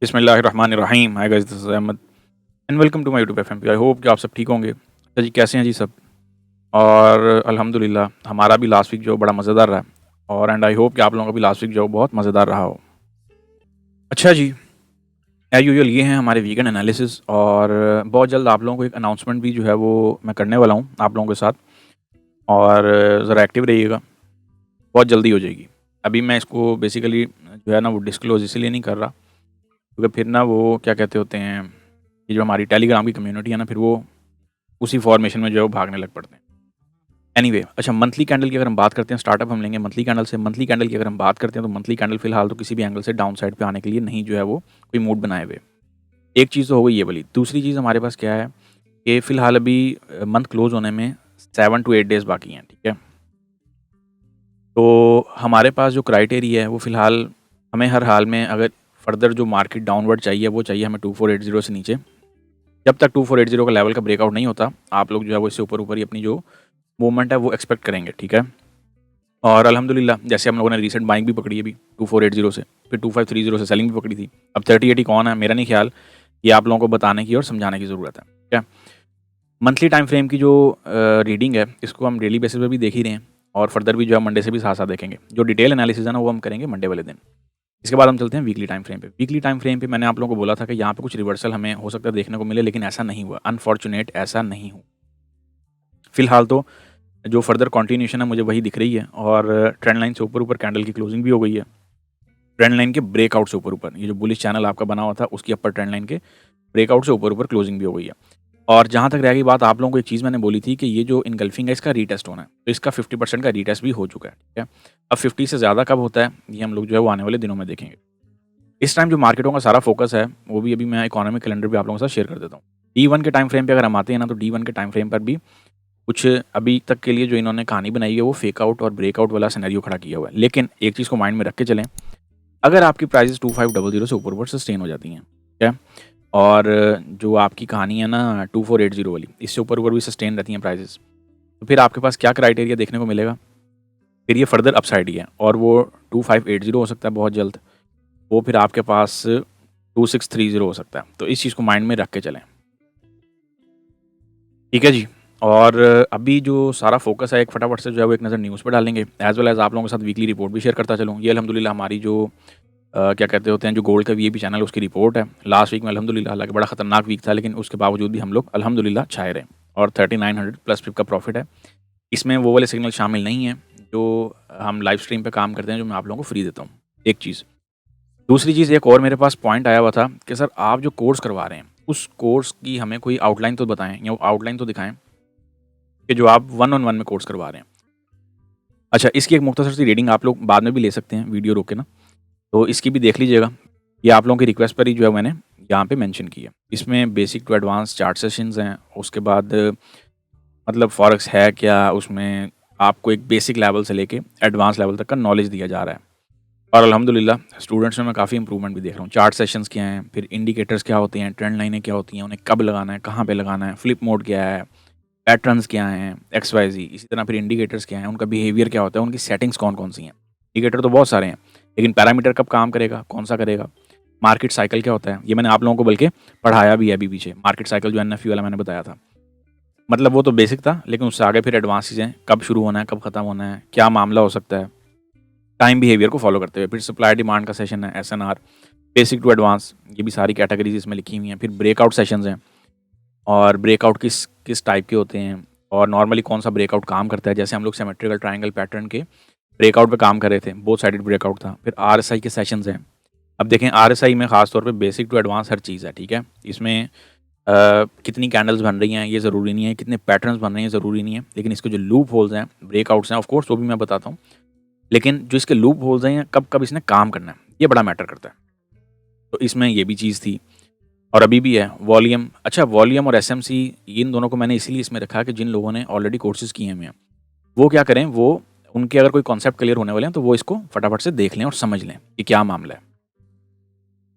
बिस्मिल्लाहिर्रहमानिर्रहीम। Hi guys, this is Ahmed and welcome to my YouTube FMP. I hope कि आप सब ठीक होंगे। अच्छा जी, कैसे हैं जी सब? और अल्हम्दुलिल्लाह हमारा भी लास्ट वीक जो बड़ा मज़ेदार रहा और एंड आई होप कि आप लोगों का भी लास्ट वीक जो बहुत मज़ेदार रहा हो। अच्छा जी, एज़ यूजुअल ये हैं हमारे वीकेंड एनालिसिस और बहुत जल्द आप लोगों को एक अनाउंसमेंट भी जो है वो मैं करने वाला हूँ आप लोगों के साथ और ज़रा एक्टिव रहिएगा, बहुत जल्दी हो जाएगी। अभी मैं इसको बेसिकली जो है ना वो डिस्क्लोज़ इसीलिए नहीं कर रहा क्योंकि फिर ना वो क्या कहते होते हैं, ये जो हमारी टेलीग्राम की कम्युनिटी है ना, फिर वो उसी फॉर्मेशन में जो है वो भागने लग पड़ते हैं। एनीवे अच्छा, मंथली कैंडल की अगर हम बात करते हैं, स्टार्टअप हम लेंगे मंथली कैंडल से। मंथली कैंडल की अगर हम बात करते हैं तो मंथली कैंडल फिलहाल तो किसी भी एंगल से डाउन साइड पे आने के लिए नहीं जो है वो कोई मूड बनाए हुए। एक चीज़ तो हो गई ये वाली। दूसरी चीज़ हमारे पास क्या है कि फिलहाल अभी मंथ क्लोज होने में 7 to 8 डेज़ बाकी हैं, ठीक है? तो हमारे पास जो क्राइटेरिया है वो फिलहाल हमें हर हाल में अगर फर्दर जो मार्केट डाउनवर्ड चाहिए वो चाहिए हमें 2480 से नीचे। जब तक 2480 का लेवल का ब्रेकआउट नहीं होता, आप लोग जो है वो इससे ऊपर ही अपनी जो मूवमेंट है वो एक्सपेक्ट करेंगे, ठीक है? और अल्हम्दुलिल्लाह जैसे हम लोगों ने रीसेंट बाइंग भी पकड़ी है अभी 2480 से, फिर 2530 से सेलिंग भी पकड़ी थी। अब 3080 कौन है? मेरा नहीं ख्याल ये आप लोगों को बताने की और समझाने की ज़रूरत है, ठीक है? मंथली टाइम फ्रेम की जो रीडिंग है इसको हम डेली बेसिस पे भी देख ही रहे हैं और फर्दर भी जो है मंडे से भी साथ-साथ देखेंगे। जो डिटेल एनालिसिस है ना वो हम करेंगे मंडे वाले दिन। इसके बाद हम चलते हैं वीकली टाइम फ्रेम पे। वीकली टाइम फ्रेम पे मैंने आप लोगों को बोला था कि यहाँ पे कुछ रिवर्सल हमें हो सकता है देखने को मिले, लेकिन ऐसा नहीं हुआ। अनफॉर्चुनेट ऐसा नहीं हुआ। फिलहाल तो जो फर्दर कंटिन्यूएशन है मुझे वही दिख रही है और ट्रेंड लाइन से ऊपर-ऊपर कैंडल की क्लोजिंग भी हो गई है। ट्रेंड लाइन के ब्रेकआउट से ऊपर-ऊपर, ये जो बुलिश चैनल आपका बना हुआ था उसकी अपर ट्रेंड लाइन के ब्रेकआउट से ऊपर-ऊपर क्लोजिंग भी हो गई है। और जहाँ तक रह गई बात, आप लोगों को एक चीज़ मैंने बोली थी कि ये जो इनगल्फिंग है इसका रीटेस्ट होना है। तो इसका 50% का रीटेस्ट भी हो चुका है, ठीक है? अब 50 से ज़्यादा कब होता है ये हम लोग जो है वो आने वाले दिनों में देखेंगे। इस टाइम जो मार्केटों का सारा फोकस है वो भी अभी मैं इकोनॉमिक कैलेंडर भी आप लोगों के साथ शेयर कर देता हूँ। D1 के टाइम फ्रेम पे अगर हम आते हैं ना तो D1 के टाइम फ्रेम पर भी कुछ अभी तक के लिए जो इन्होंने कहानी बनाई है वो फेक आउट और ब्रेकआउट वाला सिनेरियो खड़ा किया हुआ है। लेकिन एक चीज़ को माइंड में रख के चलें, अगर आपकी प्राइसेस 2500 से ऊपर सस्टेन हो जाती हैं, ठीक है? और जो आपकी कहानी है ना 2480 वाली, इससे ऊपर भी सस्टेन रहती हैं प्राइसेस, तो फिर आपके पास क्या क्राइटेरिया देखने को मिलेगा? फिर ये फर्दर अपसाइड ही है और वो 2580 हो सकता है बहुत जल्द, वो फिर आपके पास 2630 हो सकता है। तो इस चीज़ को माइंड में रख के चलें, ठीक है जी? और अभी जो सारा फ़ोकस है एक फटाफट से जो है वो एक नज़र न्यूज़ पे डालेंगे, एज़ वेल एज़ आप लोगों के साथ वीकली रिपोर्ट भी शेयर करता चलूँ। ये अल्हम्दुलिल्लाह हमारी जो क्या कहते होते हैं, जो गोल्ड का वीआईपी चैनल उसकी रिपोर्ट है। लास्ट वीक में अल्हम्दुलिल्लाह, हालाँकि बड़ा ख़तरनाक वीक था, लेकिन उसके बावजूद भी हम लोग अल्हम्दुलिल्लाह छाए रहे और 3900 प्लस पिप का प्रॉफ़िट है। इसमें वो वाले सिग्नल शामिल नहीं हैं जो हम लाइव स्ट्रीम पे काम करते हैं, जो मैं आप लोगों को फ्री देता हूँ, एक चीज़। दूसरी चीज़, एक और मेरे पास पॉइंट आया हुआ था कि सर आप जो कोर्स करवा रहे हैं, उस कोर्स की हमें कोई आउटलाइन तो बताएँ या आउटलाइन तो दिखाएँ कि जो आप वन ऑन वन में कोर्स करवा रहे हैं। अच्छा, इसकी एक मुख्तसर सी रीडिंग आप लोग बाद में भी ले सकते हैं वीडियो रोक के ना, तो इसकी भी देख लीजिएगा। ये आप लोगों की रिक्वेस्ट पर ही जो है मैंने यहाँ पे मेंशन की है। इसमें basic to advance chart sessions हैं, उसके बाद मतलब फॉरेक्स है क्या, उसमें आपको एक बेसिक लेवल से लेके एडवांस लेवल तक का नॉलेज दिया जा रहा है। और अल्हम्दुलिल्लाह स्टूडेंट्स में मैं काफ़ी इंप्रूवमेंट भी देख रहा हूँ। चार्ट सेशंस क्या हैं, फिर इंडिकेटर्स क्या होते हैं, ट्रेंड लाइनें क्या होती हैं, उन्हें कब लगाना है, कहाँ पे लगाना है, फ्लिप मोड क्या है, पैटर्न्स क्या हैं, एक्स वाई ज़ी। इसी तरह फिर इंडिकेटर्स क्या हैं, उनका बिहेवियर क्या होता है, उनकी सेटिंग्स कौन-कौन सी हैं। इंडिकेटर तो बहुत सारे हैं, लेकिन पैरामीटर कब काम करेगा, कौन-सा करेगा, मार्केट साइकिल क्या होता है, ये मैंने आप लोगों को बल्कि पढ़ाया भी है अभी पीछे। मार्केट साइकिल जो एनएफपी वाला मैंने बताया था। मतलब वो तो बेसिक था, लेकिन उससे आगे फिर एडवांस चीज़ें, कब शुरू होना है, कब खत्म होना है, क्या मामला हो सकता है, टाइम बिहेवियर को फॉलो करते हुए। फिर सप्लाई डिमांड का सेशन है, एसएनआर, बेसिक टू एडवांस, ये भी सारी कैटेगरीज इसमें लिखी हुई हैं। फिर ब्रेकआउट सेशंस हैं और ब्रेकआउट किस किस टाइप के होते हैं और नॉर्मली कौन सा ब्रेकआउट काम करता है। जैसे हम लोग सिमेट्रिकल ट्रायंगल पैटर्न के ब्रेकआउट पे काम कर रहे थे, बोथ साइडेड ब्रेकआउट था। फिर आरएसआई के सेशंस हैं। अब देखें, आरएसआई में खास तौर पे बेसिक टू एडवांस हर चीज़ है, ठीक है? इसमें कितनी कैंडल्स बन रही हैं ये ज़रूरी नहीं है, कितने पैटर्न्स बन रहे हैं ज़रूरी नहीं है, लेकिन इसके जो लूप होल्स हैं, ब्रेकआउट्स हैं, ऑफ कोर्स वो भी मैं बताता हूँ। लेकिन जो इसके लूप होल्स हैं, कब-कब इसने काम करना है, ये बड़ा मैटर करता है। तो इसमें ये भी चीज़ थी और अभी भी है। वॉल्यूम, अच्छा वॉल्यूम और एसएमसी, इन दोनों को मैंने इसीलिए इसमें रखा कि जिन लोगों ने ऑलरेडी कोर्सेज़ किए हुए हैं, वो क्या करें, वो उनके अगर कोई कॉन्सेप्ट क्लियर होने वाले हैं, तो वो इसको फटाफट से देख लें और समझ लें कि क्या मामला है।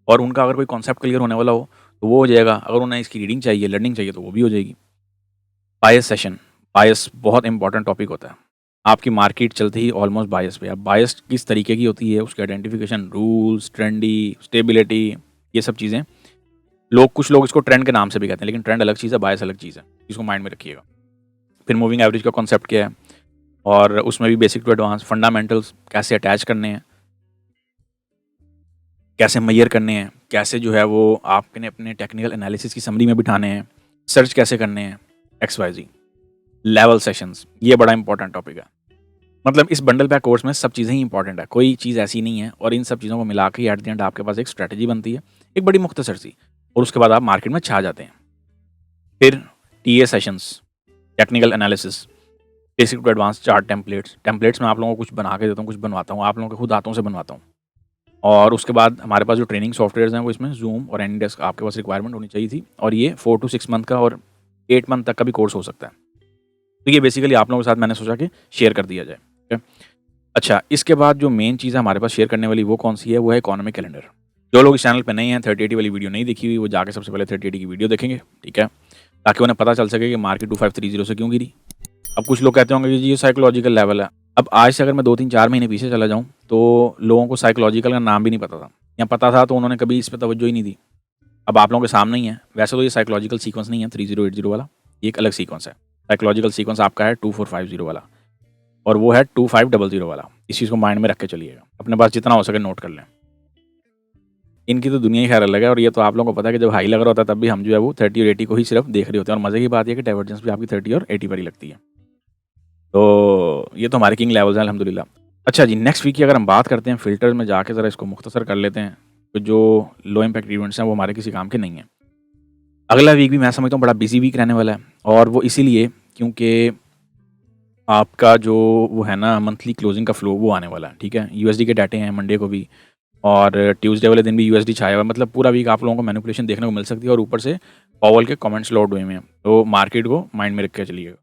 और उनका अगर कोई कॉन्सेप्ट क्लियर होने वाला हो, तो वो हो जाएगा। अगर उन्हें इसकी रीडिंग चाहिए, लर्निंग चाहिए, तो वो भी हो जाएगी। बायस सेशन, बायस बहुत इंपॉर्टेंट टॉपिक होता है। आपकी मार्केट चलती ही ऑलमोस्ट बायस पे। अब बायस किस तरीके की होती है, उसकी आइडेंटिफिकेशन, रूल्स, ट्रेंडी, स्टेबिलिटी, ये सब चीज़ें लोग, कुछ लोग इसको ट्रेंड के नाम से भी कहते हैं, लेकिन ट्रेंड अलग चीज़ है, बायस अलग चीज़ है, इसको माइंड में रखिएगा। फिर मूविंग एवरेज का कॉन्सेप्ट क्या है, और उसमें भी बेसिक टू एडवांस फंडामेंटल्स कैसे अटैच करने हैं, कैसे मेजर करने हैं, कैसे जो है वो आपने अपने टेक्निकल एनालिसिस की समरी में बिठाने हैं, सर्च कैसे करने हैं, XYZ लेवल सेशंस, ये बड़ा इंपॉर्टेंट टॉपिक है। मतलब इस बंडल पैक कोर्स में सब चीज़ें ही इंपॉर्टेंट है, कोई चीज़ ऐसी नहीं है, और इन सब चीज़ों को मिला के एट द एंड आपके पास एक स्ट्रैटेजी बनती है, एक बड़ी मुख्तसर सी, और उसके बाद आप मार्केट में छा जाते हैं। फिर TA sessions, technical analysis, basic to advance chart templates में आप लोगों को कुछ बना के देता हूँ, कुछ बनवाता हूँ, आप लोगों के खुद हाथों से बनवाता हूँ। और उसके बाद हमारे पास जो ट्रेनिंग सॉफ्टवेयर्स हैं वो इसमें ज़ूम और एनीडेस्क आपके पास रिक्वायरमेंट होनी चाहिए थी, और ये 4 to 6 मंथ का और 8 मंथ तक का भी कोर्स हो सकता है। तो ये बेसिकली आप लोगों के साथ मैंने सोचा कि शेयर कर दिया जाए। ठीक है। अच्छा, इसके बाद जो मेन चीज़ है हमारे पास शेयर करने वाली, वो कौन सी है, वो है इकोनॉमिक कैलेंडर। जो लोग इस चैनल पे नए हैं, 3080 वाली वीडियो नहीं देखी हुई, वो जाके सबसे पहले 3080 की वीडियो देखेंगे, ठीक है, ताकि उन्हें पता चल सके कि मार्केट 2530 से क्यों गिरी। अब कुछ लोग कहते होंगे कि जी ये साइकोलॉजिकल लेवल है। अब आज से अगर मैं 2-3-4 महीने पीछे चला जाऊँ, तो लोगों को साइकोलॉजिकल का नाम भी नहीं पता था, या पता था तो उन्होंने कभी इस पे तवज्जो ही नहीं दी। अब आप लोगों के सामने ही है। वैसे तो ये साइकोलॉजिकल सीक्वेंस नहीं है 3080 वाला, ये एक अलग सीक्वेंस है। साइकोलॉजिकल सीक्वेंस आपका है 2450 वाला, और वो है 2500 वाला। इस चीज़ को माइंड में रख के चलिएगा, अपने पास जितना हो सके नोट कर लें। इनकी तो दुनिया ही खैर अलग है, और ये तो आप लोगों को पता है कि जब हाई लग रहा होता है तब भी हम जो है वो 30 और 80 को ही सिर्फ देख रहे होते हैं, और मज़े की बात ये है कि डाइवर्जेंस भी आपकी 30 और 80 पर ही लगती है। तो ये तो हमारे किंग लेवल्स हैं अल्हम्दुलिल्लाह। अच्छा जी, नेक्स्ट वीक की अगर हम बात करते हैं, फ़िल्टर में जाके ज़रा इसको मुख्तसर कर लेते हैं, तो जो लो इम्पैक्ट इवेंट्स हैं वो हमारे किसी काम के नहीं हैं। अगला वीक भी मैं समझता हूँ बड़ा बिजी वीक रहने वाला है, और वो इसीलिए क्योंकि आपका जो वो है ना मंथली क्लोजिंग का फ्लो वो आने वाला है, ठीक है। USD के डाटे हैं मंडे को भी, और ट्यूसडे वाले दिन भी USD छाया हुआ है। मतलब पूरा वीक आप लोगों को मैनिपुलेशन देखने को मिल सकती है, और ऊपर से पॉवल के कमेंट्स लोड हुए हैं, तो मार्केट को माइंड में रख के चलिएगा।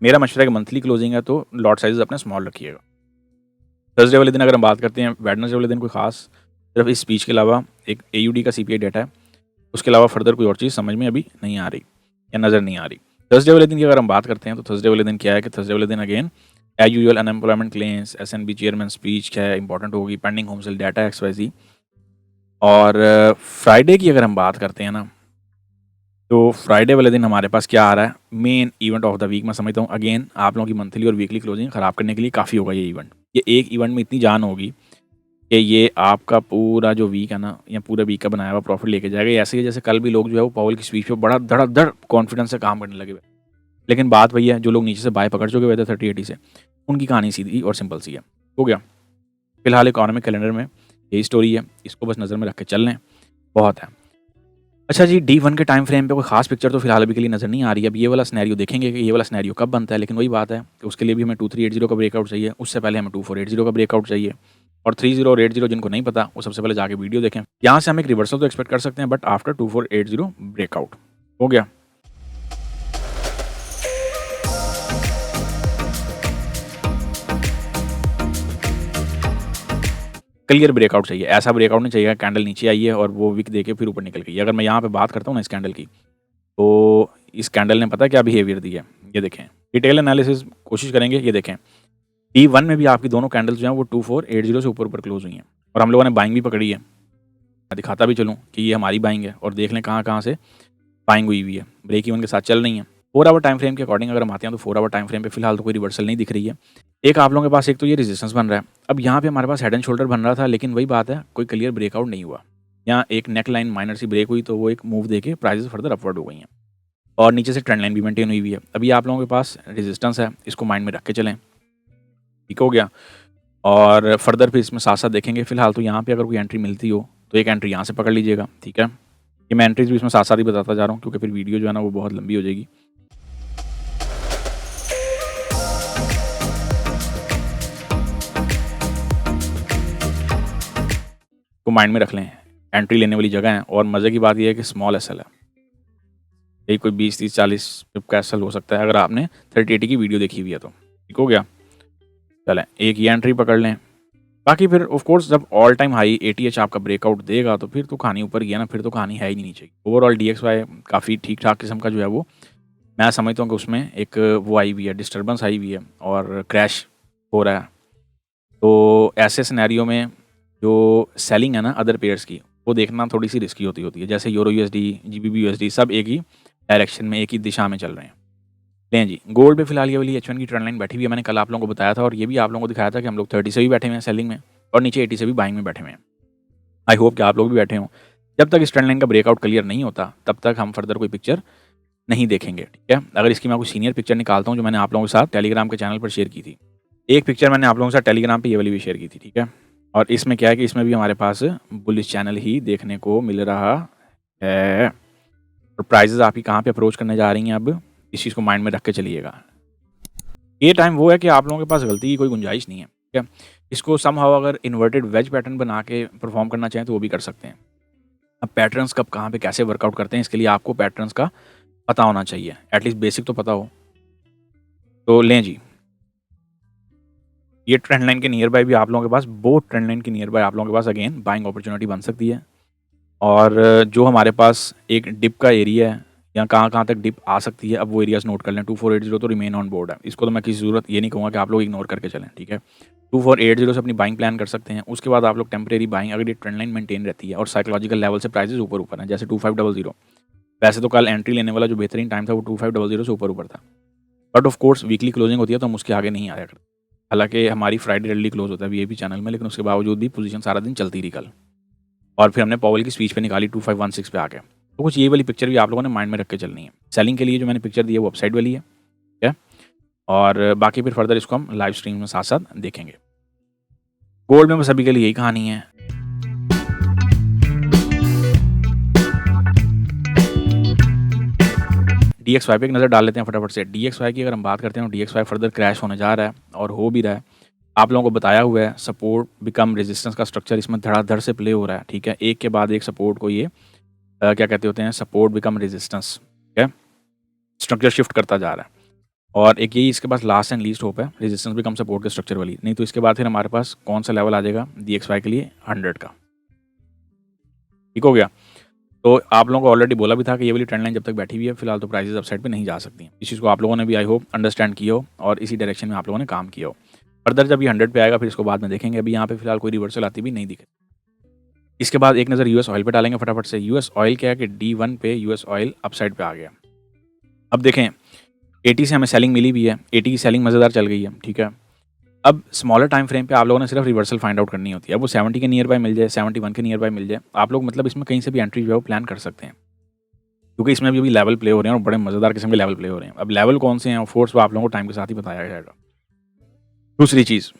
मेरा मशवरा है कि मंथली क्लोजिंग है तो लॉट साइजेस अपने स्मॉल रखिएगा। थर्सडे वाले दिन अगर हम बात करते हैं, वेडनेसडे वाले दिन कोई खास सिर्फ इस स्पीच के अलावा एक AUD का CPI डेटा है, उसके अलावा फर्दर कोई और चीज़ समझ में अभी नहीं आ रही या नज़र नहीं आ रही। थर्सडे वाले दिन की अगर हम बात करते हैं, तो थर्सडे वाले दिन क्या है कि थर्सडे वाले दिन again as usual unemployment claims, SNB chairman speech क्या है इंपॉर्टेंट होगी, pending home sale data XYZ। और फ्राइडे की अगर हम बात करते हैं ना, तो फ्राइडे वाले दिन हमारे पास क्या आ रहा है, main event of the week मैं समझता हूँ। अगेन आप लोगों की मंथली और वीकली क्लोजिंग ख़राब करने के लिए काफ़ी होगा ये इवेंट। ये एक इवेंट में इतनी जान होगी कि ये आपका पूरा जो वीक है ना, या पूरे वीक का बनाया हुआ प्रॉफिट लेके जाएगा। ये ऐसे ही जैसे कल भी लोग जो है वो पॉवल की स्पीच पे बड़ा धड़ाधड़ कॉन्फिडेंस से काम करने लगे हुए, लेकिन बात वही है, जो लोग नीचे से बाय पकड़ चुके हुए थे 30-80 से, उनकी कहानी सीधी और सिंपल सी है। हो गया। फिलहाल इकोनॉमिक कैलेंडर में यही स्टोरी है, इसको बस नज़र में रख के चल लें, बहुत है। अच्छा जी, D1 के टाइम फ्रेम पे कोई खास पिक्चर तो फिलहाल अभी के लिए नज़र नहीं आ रही है। अब ये वाला सिनेरियो देखेंगे कि ये वाला सिनेरियो कब बनता है, लेकिन वही बात है कि उसके लिए भी हमें 2380 का ब्रेकआउट चाहिए, उससे पहले हमें 2480 का ब्रेकआउट चाहिए, और 30 और 80 जिनको नहीं पता वो सबसे पहले जाके वीडियो देखें। यहाँ से हम एक रिवर्सल तो एक्सपेक्ट कर सकते हैं, बट आफ्टर 2480 ब्रेकआउट। हो गया। क्लियर ब्रेकआउट चाहिए, ऐसा ब्रेकआउट नहीं चाहिए कैंडल नीचे आई है और वो विक देके फिर ऊपर निकल गई है। अगर मैं यहाँ पे बात करता हूँ ना इस कैंडल की, तो इस कैंडल ने पता क्या बिहेवियर दिया है, ये देखें। डिटेल एनालिसिस कोशिश करेंगे, ये देखें। D1 में भी आपकी दोनों कैंडल्स जो हैं वो 2480 से ऊपर क्लोज हुई हैं, और हम लोगों ने बाइंग भी पकड़ी है। मैं दिखाता भी चलूँ कि ये हमारी बाइंग है, और देख लें कहाँ से बाइंग हुई हुई है, ब्रेक इवन के साथ चल रही है। 4 आवर टाइम फ्रेम के अकॉर्डिंग अगर हम आते हैं, तो 4 आवर टाइम फ्रेम पे फिलहाल तो कोई रिवर्सल नहीं दिख रही है। एक आप लोगों के पास एक तो ये रेजिस्टेंस बन रहा है। अब यहाँ पे हमारे पास हेड एंड शोल्डर बन रहा था, लेकिन वही बात है, कोई क्लियर ब्रेकआउट नहीं हुआ। यहाँ एक नेक लाइन माइनर सी ब्रेक हुई, तो वो एक मूव देके प्राइसेस फर्दर अपवर्ड हो गई हैं, और नीचे से ट्रेंड लाइन भी मेंटेन हुई है। अभी आप लोगों के पास रेजिस्टेंस है, इसको माइंड में रख के चलें, ठीक हो गया। और फर्दर फिर इसमें साथ साथ देखेंगे। फिलहाल तो यहाँ पे अगर कोई एंट्री मिलती हो तो एक एंट्री यहाँ से पकड़ लीजिएगा, ठीक है। ये मैं एंट्रीज भी इसमें साथ साथ ही बताता जा रहा हूँ, क्योंकि फिर वीडियो जो है ना वो बहुत लंबी हो जाएगी। तो माइंड में रख लें, एंट्री लेने वाली जगह है, और मज़े की बात यह है कि स्मॉल एसएल है, यही कोई 20-30-40 पिप का एसएल हो सकता है अगर आपने 3080 की वीडियो देखी हुई है तो, ठीक हो गया। चलें, एक ये एंट्री पकड़ लें। बाकी फिर ऑफ कोर्स जब ऑल टाइम हाई ATH आपका ब्रेकआउट देगा, तो फिर तो कहानी ऊपर गया ना, फिर तो कहानी है ही नहीं नीचे। ओवरऑल DXY काफ़ी ठीक ठाक किस्म का जो है वो मैं समझता हूँ कि उसमें एक वो आई हुई है, डिस्टर्बेंस आई हुई है, और क्रैश हो रहा है। तो ऐसे सिनेरियो में जो सेलिंग है ना अदर पेयर्स की, वो देखना थोड़ी सी रिस्की होती है। जैसे यूरो यूएसडी, जीबीबी यूएसडी सब एक ही डायरेक्शन में, एक ही दिशा में चल रहे हैं। लें जी, गोल्ड पे फिलहाल ये वाली H1 की ट्रेंड लाइन बैठी हुई है। मैंने कल आप लोगों को बताया था और ये भी आप लोगों को दिखाया था कि हम लोग 30 से भी बैठे हुए हैं सेलिंग में और नीचे 80 से भी बाइंग में बैठे हुए हैं। आई होप कि आप लोग भी बैठे हों। जब तक इस ट्रेंड लाइन का ब्रेकआउट क्लियर नहीं होता तब तक हम फर्दर कोई पिक्चर नहीं देखेंगे, ठीक है। अगर इसकी मैं कोई सीनियर पिक्चर निकालता हूँ जो मैंने आप लोगों के साथ टेलीग्राम के चैनल पर शेयर की थी। एक पिक्चर मैंने आप लोगों के साथ टेलीग्राम पे ये वाली भी शेयर की थी, ठीक है। और इसमें क्या है कि इसमें भी हमारे पास बुलिश चैनल ही देखने को मिल रहा है और प्राइजेस आपकी कहाँ पे अप्रोच करने जा रही हैं। अब इस चीज़ को माइंड में रख के चलिएगा। ये टाइम वो है कि आप लोगों के पास गलती की कोई गुंजाइश नहीं है, ठीक है। इसको समहाउ अगर इन्वर्टेड वेज पैटर्न बना के परफॉर्म करना चाहें तो वो भी कर सकते हैं। अब पैटर्न्स कब कहाँ पे कैसे वर्कआउट करते हैं इसके लिए आपको पैटर्न्स का पता होना चाहिए, एटलीस्ट बेसिक तो पता हो। तो लें जी, ये ट्रेंड लाइन के नियर बाय भी आप लोगों के पास, बोथ ट्रेंड लाइन के नियर बाय आप लोगों के पास अगेन बाइंग अपॉर्चुनिटी बन सकती है। और जो हमारे पास एक डिप का एरिया है या कहाँ तक डिप आ सकती है, अब वो एरियाज नोट कर लें। 2480 तो रिमेन ऑन बोर्ड है, इसको तो मैं किसी ज़रूरत ये नहीं कहूँगा कि आप लोग इग्नोर करके चलें, ठीक है। 2480 से अपनी बाइंग प्लान कर सकते हैं। उसके बाद आप लोग टेम्परेरी बाइंग, अगर ये ट्रेंड लाइन मेंटेन रहती है और साइकोलॉजिकल लेवल से प्राइसेस ऊपर हैं, जैसे 2500। वैसे तो कल एंट्री लेने वाला जो बेहतरीन टाइम था वो 2500 से ऊपर था, but of course weekly closing होती है तो हम उसके आगे नहीं आया करते। हालांकि हमारी फ्राइडे डेली क्लोज होता है वीआईपी चैनल में, लेकिन उसके बावजूद भी पोजीशन सारा दिन चलती रही कल। और फिर हमने पॉवेल की स्पीच पे निकाली 2516 पे आके। तो कुछ ये वाली पिक्चर भी आप लोगों ने माइंड में रख के चलनी है। सेलिंग के लिए जो मैंने पिक्चर दी है वो अपसाइड वाली है, ठीक है। और बाकी फिर फर्दर इसको हम लाइव स्ट्रीम में साथ साथ देखेंगे। गोल्ड में बस अभी के लिए यही कहानी है। DXY पे एक नज़र डाल लेते हैं फटाफट से। DXY की अगर हम बात करते हैं तो DXY फर्दर क्रैश होने जा रहा है और हो भी रहा है। आप लोगों को बताया हुआ है सपोर्ट बिकम रेजिस्टेंस का स्ट्रक्चर इसमें धड़ाधड़ से प्ले हो रहा है, ठीक है। एक के बाद एक सपोर्ट को ये क्या कहते होते हैं, सपोर्ट बिकम रेजिस्टेंस, ठीक है, स्ट्रक्चर शिफ्ट करता जा रहा है। और एक यही इसके पास लास्ट एंड लीस्ट होप है, रेजिस्टेंस बिकम सपोर्ट के स्ट्रक्चर वाली। नहीं तो इसके बाद फिर हमारे पास कौन सा लेवल आ जाएगा DXY के लिए, 100 का, ठीक हो गया। तो आप लोगों को ऑलरेडी बोला भी था कि ये वाली ट्रेंड लाइन जब तक बैठी हुई है फिलहाल तो प्राइसेस अपसाइड पे नहीं जा सकती हैं। इस चीज़ को आप लोगों ने भी आई होप अंडरस्टैंड किया हो और इसी डायरेक्शन में आप लोगों ने काम किया हो। फर्दर जब ये 100 पे आएगा फिर इसको बाद में देखेंगे। अभी यहाँ पे फिलहाल कोई रिवर्सल आती भी नहीं दिखे। इसके बाद एक नज़र यूएस ऑयल पे डालेंगे फटाफट से। यूएस ऑयल क्या है कि D1 पे यूएस ऑयल अपसाइड पे आ गया। अब देखें 80 से हमें सेलिंग मिली भी है, 80 की सेलिंग मज़ेदार चल गई है, ठीक है। अब स्मॉलर टाइम फ्रेम पे आप लोगों ने सिर्फ रिवर्सल फाइंड आउट करनी होती है। अब वो 70 के नियर बाय मिल जाए, 71 के नियर बाय मिल जाए, आप लोग मतलब इसमें कहीं से भी एंट्री जो है वो प्लान कर सकते हैं, क्योंकि इसमें भी लेवल प्ले हो रहे हैं और बड़े मज़ेदार किस्म के लेवल प्ले हो रहे हैं। अब लेवल कौन से हैं ऑफ कोर्स वो आप लोगों को टाइम के साथ ही बताया जाएगा। दूसरी चीज़,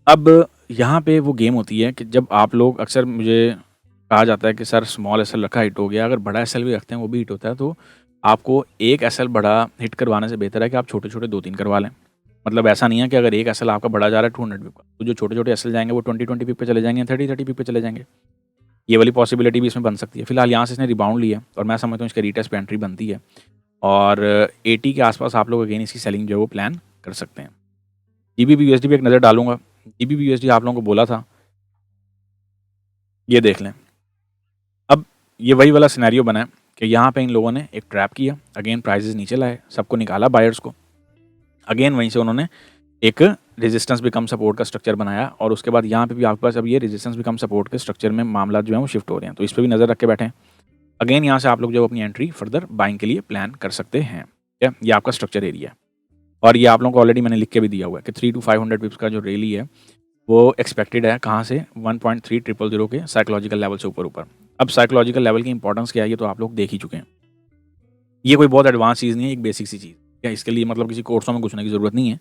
अब यहाँ पे वो गेम होती है कि जब आप लोग, अक्सर मुझे कहा जाता है कि सर स्मॉल एसएल रखा हिट हो गया, अगर बड़ा एसएल भी रखते हैं वो भी हिट होता है, तो आपको एक एसएल बड़ा हिट करवाने से बेहतर है कि आप छोटे छोटे 2-3 करवा लें। मतलब ऐसा नहीं है कि अगर एक एसएल आपका बड़ा जा रहा है 200 पिप का, तो जो छोटे छोटे एसएल जाएंगे वो 20-20 पिप पे चले जाएंगे, 30-30 पिप पे चले जाएंगे। ये वाली पॉसिबिलिटी भी इसमें बन सकती है। फिलहाल यहाँ से इसने रिबाउंड लिया और मैं समझता हूँ इसके रीटेस्ट पे एंट्री बनती है और 80 के आसपास आप लोग अगेन इसकी सेलिंग जो है वो प्लान कर सकते हैं। जीबीबी यूएसडी पे एक नज़र डालूंगा। जीबीबी यूएसडी आप लोगों को बोला था, ये देख लें। अब ये वही वाला सिनेरियो बना है कि यहाँ पे इन लोगों ने एक ट्रैप किया, अगेन प्राइजेस नीचे लाए, सबको निकाला बायर्स को, अगेन वहीं से उन्होंने एक रेजिस्टेंस बिकम सपोर्ट का स्ट्रक्चर बनाया और उसके बाद यहाँ पे भी आपके पास अब ये रेजिस्टेंस बिकम सपोर्ट के स्ट्रक्चर में मामला जो है वो शिफ्ट हो रहे हैं। तो इस पर भी नज़र रख के बैठे हैं। अगेन यहाँ से आप लोग जो अपनी एंट्री फर्दर बाइंग के लिए प्लान कर सकते हैं, ठीक है। ये आपका स्ट्रक्चर एरिया है और ये आप लोगों को ऑलरेडी मैंने लिख के भी दिया हुआ है कि 300 to 500 पिप्स का जो रैली है वो एक्सपेक्टेड है, कहाँ से, 1.3000 के साइकोलॉजिकल लेवल से ऊपर। अब साइकोलॉजिकल लेवल की इंपॉर्टेंस क्या है ये तो आप लोग देख ही चुके हैं। ये कोई बहुत एडवांस चीज़ नहीं है, एक बेसिक सी चीज़ है। इसके लिए मतलब किसी कोर्सों में घुसने की ज़रूरत नहीं है।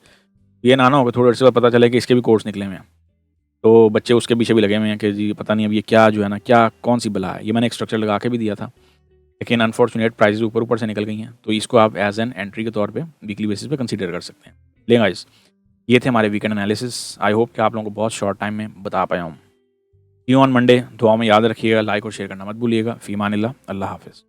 ये ना होगा थोड़े से पता चले कि इसके भी कोर्स निकले हुए हैं तो बच्चे उसके पीछे भी लगे हुए हैं कि जी पता नहीं अब ये क्या जो है ना, क्या कौन सी बला है। ये मैंने एक स्ट्रक्चर लगा के भी दिया था, लेकिन अनफॉर्चुनेट प्राइसेस ऊपर से निकल गई हैं, तो इसको आप एज एन एंट्री के तौर पे वीकली बेसिस पे कंसीडर कर सकते हैं। लेकिन गाइस ये थे हमारे वीकेंड एनालिसिस। आई होप कि आप लोगों को बहुत शॉर्ट टाइम में बता पाया हूँ। सी यू ऑन मंडे। दुआ में याद रखिएगा, लाइक और शेयर करना मत भूलिएगा। फीमानिल्लाह, अल्लाह हाफिज़।